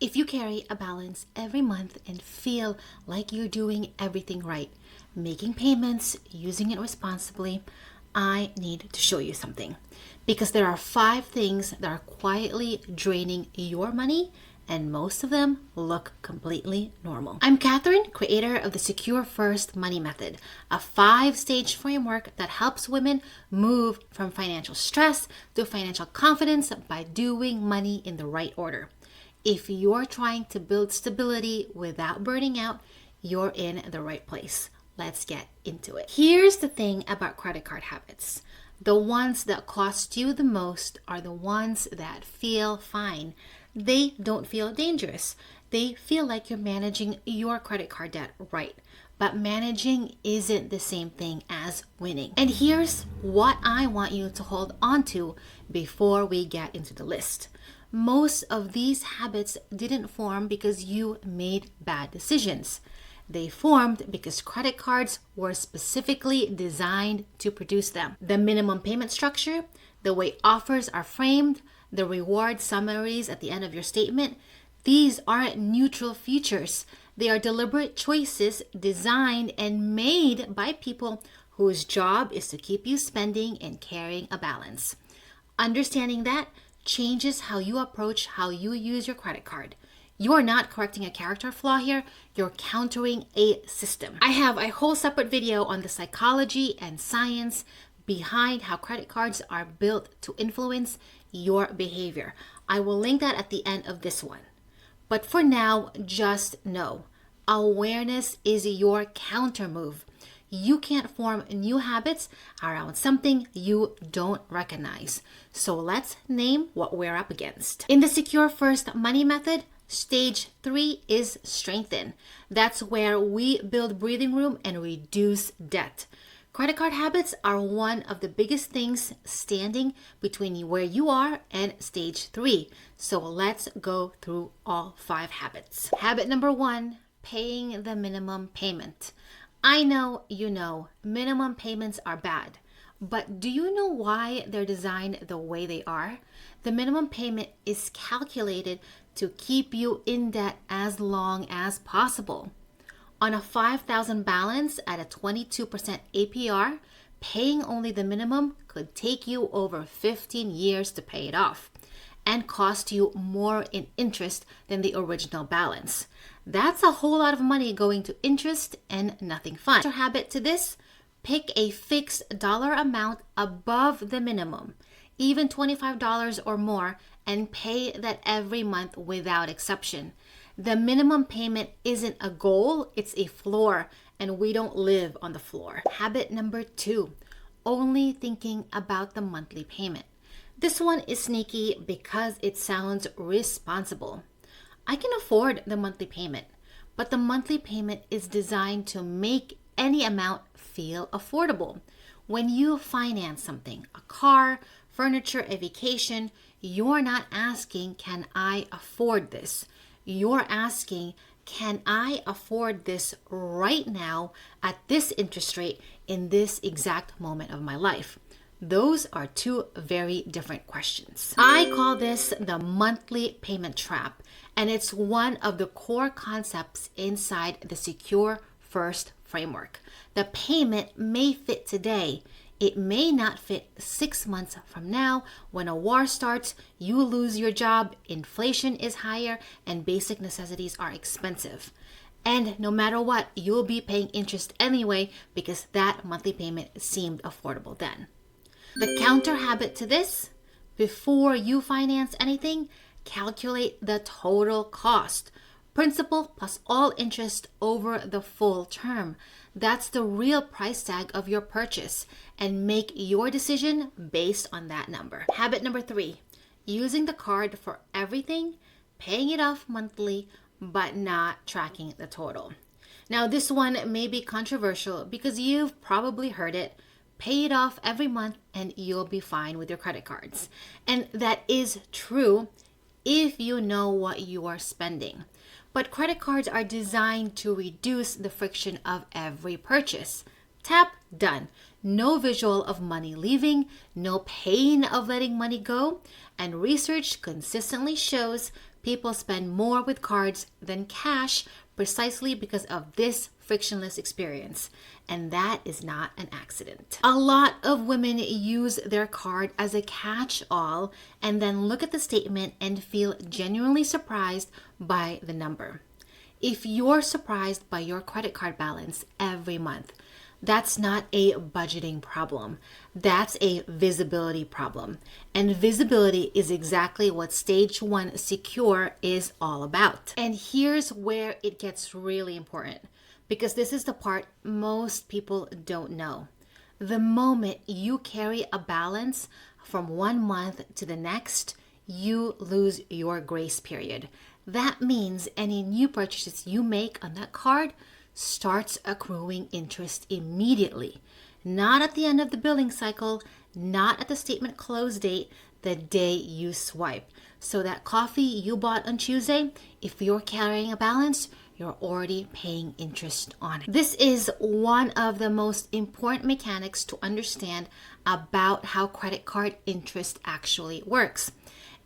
If you carry a balance every month and feel like you're doing everything right, making payments, using it responsibly, I need to show you something. Because there are 5 things that are quietly draining your money, and most of them look completely normal. I'm Catherine, creator of the Secure First Money Method, a 5-stage framework that helps women move from financial stress to financial confidence by doing money in the right order. If you're trying to build stability without burning out, you're in the right place. Let's get into it. Here's the thing about credit card habits. The ones that cost you the most are the ones that feel fine. They don't feel dangerous. They feel like you're managing your credit card debt right. But managing isn't the same thing as winning. And here's what I want you to hold on to before we get into the list. Most of these habits didn't form because you made bad decisions. They formed because credit cards were specifically designed to produce them. The minimum payment structure, the way offers are framed, the reward summaries at the end of your statement, these aren't neutral features. They are deliberate choices designed and made by people whose job is to keep you spending and carrying a balance. Understanding that changes how you approach how you use your credit card. You're not correcting a character flaw here, you're countering a system. I have a whole separate video on the psychology and science behind how credit cards are built to influence your behavior. I will link that at the end of this one. But for now, just know, awareness is your counter move. You can't form new habits around something you don't recognize. So let's name what we're up against. In the Secure First Money Method, Stage 3 is strengthen. That's where we build breathing room and reduce debt. Credit card habits are one of the biggest things standing between where you are and stage 3. So let's go through all 5 habits. Habit number 1, paying the minimum payment. I know you know minimum payments are bad, but do you know why they're designed the way they are? The minimum payment is calculated to keep you in debt as long as possible. On a $5,000 balance at a 22% APR, paying only the minimum could take you over 15 years to pay it off and cost you more in interest than the original balance. That's a whole lot of money going to interest and nothing fun. Your habit to this, pick a fixed dollar amount above the minimum, even $25 or more, and pay that every month without exception. The minimum payment isn't a goal, it's a floor, and we don't live on the floor. Habit number 2, only thinking about the monthly payment. This one is sneaky because it sounds responsible. I can afford the monthly payment, but the monthly payment is designed to make any amount feel affordable. When you finance something, a car, furniture, a vacation, you're not asking, can I afford this? You're asking, can I afford this right now at this interest rate in this exact moment of my life? Those are 2 very different questions. I call this the monthly payment trap, and it's one of the core concepts inside the Secure First framework. The payment may fit today. It may not fit 6 months from now when a war starts, you lose your job, inflation is higher, and basic necessities are expensive. And no matter what, you'll be paying interest anyway because that monthly payment seemed affordable then. The counter habit to this, before you finance anything, calculate the total cost. Principal plus all interest over the full term. That's the real price tag of your purchase, and make your decision based on that number. Habit number 3, using the card for everything, paying it off monthly, but not tracking the total. Now this one may be controversial because you've probably heard it. Pay it off every month and you'll be fine with your credit cards. And that is true if you know what you are spending. But credit cards are designed to reduce the friction of every purchase. Tap, done. No visual of money leaving, no pain of letting money go, and research consistently shows people spend more with cards than cash precisely because of this frictionless experience. And that is not an accident. A lot of women use their card as a catch-all and then look at the statement and feel genuinely surprised by the number. If you're surprised by your credit card balance every month, that's not a budgeting problem. That's a visibility problem. And visibility is exactly what Stage 1 Secure is all about. And here's where it gets really important, because this is the part most people don't know. The moment you carry a balance from one month to the next, you lose your grace period. That means any new purchases you make on that card starts accruing interest immediately. Not at the end of the billing cycle, not at the statement close date, the day you swipe. So that coffee you bought on Tuesday, if you're carrying a balance, you're already paying interest on it. This is one of the most important mechanics to understand about how credit card interest actually works.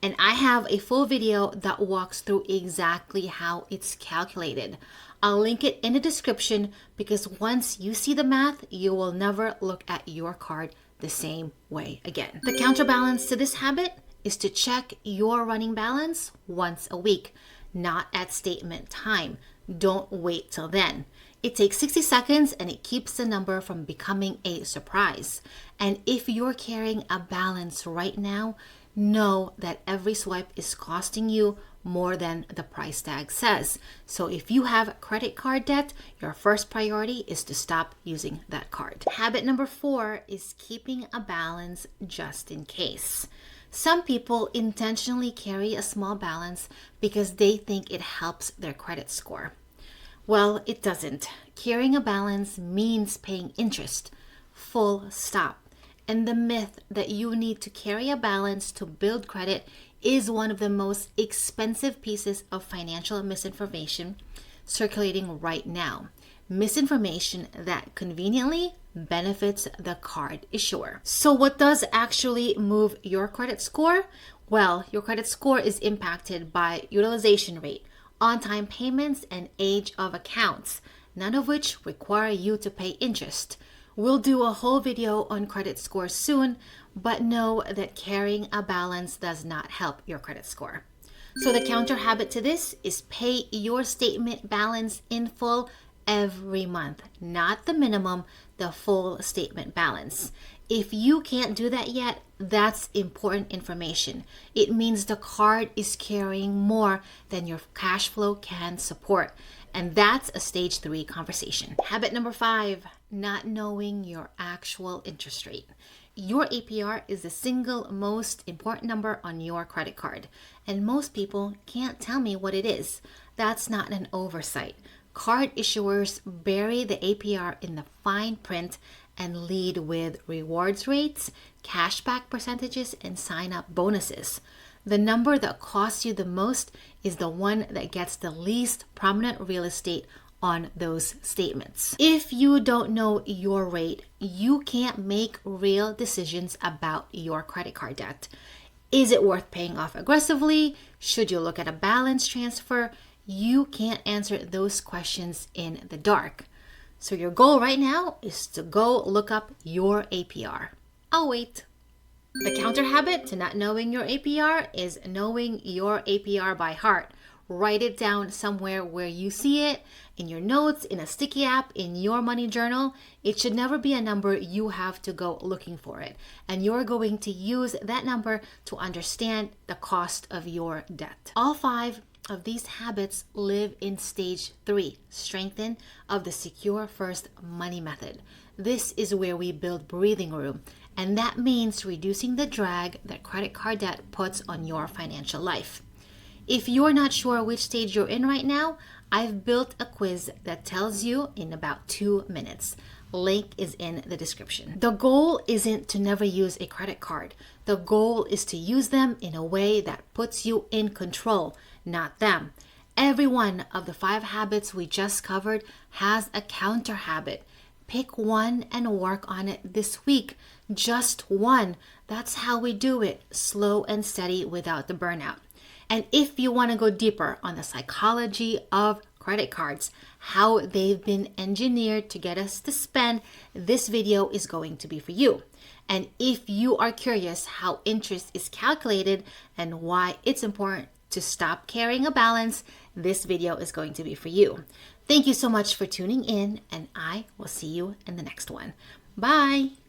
And I have a full video that walks through exactly how it's calculated. I'll link it in the description because once you see the math, you will never look at your card the same way again. The counterbalance to this habit is to check your running balance once a week, not at statement time. Don't wait till then. It takes 60 seconds and it keeps the number from becoming a surprise. And if you're carrying a balance right now, know that every swipe is costing you more than the price tag says. So if you have credit card debt, your first priority is to stop using that card. Habit number 4 is keeping a balance just in case. Some people intentionally carry a small balance because they think it helps their credit score. Well, it doesn't. Carrying a balance means paying interest. Full stop. And the myth that you need to carry a balance to build credit is one of the most expensive pieces of financial misinformation circulating right now. Misinformation that conveniently benefits the card issuer. So what does actually move your credit score? Well, your credit score is impacted by utilization rate, on-time payments, and age of accounts, none of which require you to pay interest. We'll do a whole video on credit score soon, but know that carrying a balance does not help your credit score. So the counter habit to this is pay your statement balance in full every month, not the minimum, the full statement balance. If you can't do that yet, that's important information. It means the card is carrying more than your cash flow can support. And that's a stage 3 conversation. Habit number 5, not knowing your actual interest rate. Your APR is the single most important number on your credit card, and most people can't tell me what it is. That's not an oversight. Card issuers bury the APR in the fine print and lead with rewards rates, cashback percentages, and sign-up bonuses. The number that costs you the most is the one that gets the least prominent real estate on those statements. If you don't know your rate, you can't make real decisions about your credit card debt. Is it worth paying off aggressively? Should you look at a balance transfer? You can't answer those questions in the dark. So your goal right now is to go look up your APR. I'll wait. The counter habit to not knowing your APR is knowing your APR by heart. Write it down somewhere where you see it, in your notes, in a sticky app, in your money journal. It should never be a number you have to go looking for it. And you're going to use that number to understand the cost of your debt. All 5 of these habits live in stage 3, strengthen, of the Secure First Money Method. This is where we build breathing room, and that means reducing the drag that credit card debt puts on your financial life. If you're not sure which stage you're in right now, I've built a quiz that tells you in about 2 minutes. Link is in the description. The goal isn't to never use a credit card. The goal is to use them in a way that puts you in control, not them. Every one of the 5 habits we just covered has a counter habit. Pick one and work on it this week. Just one. That's how we do it. Slow and steady without the burnout. And if you want to go deeper on the psychology of credit cards, how they've been engineered to get us to spend, this video is going to be for you. And if you are curious how interest is calculated and why it's important to stop carrying a balance, this video is going to be for you. Thank you so much for tuning in, and I will see you in the next one. Bye.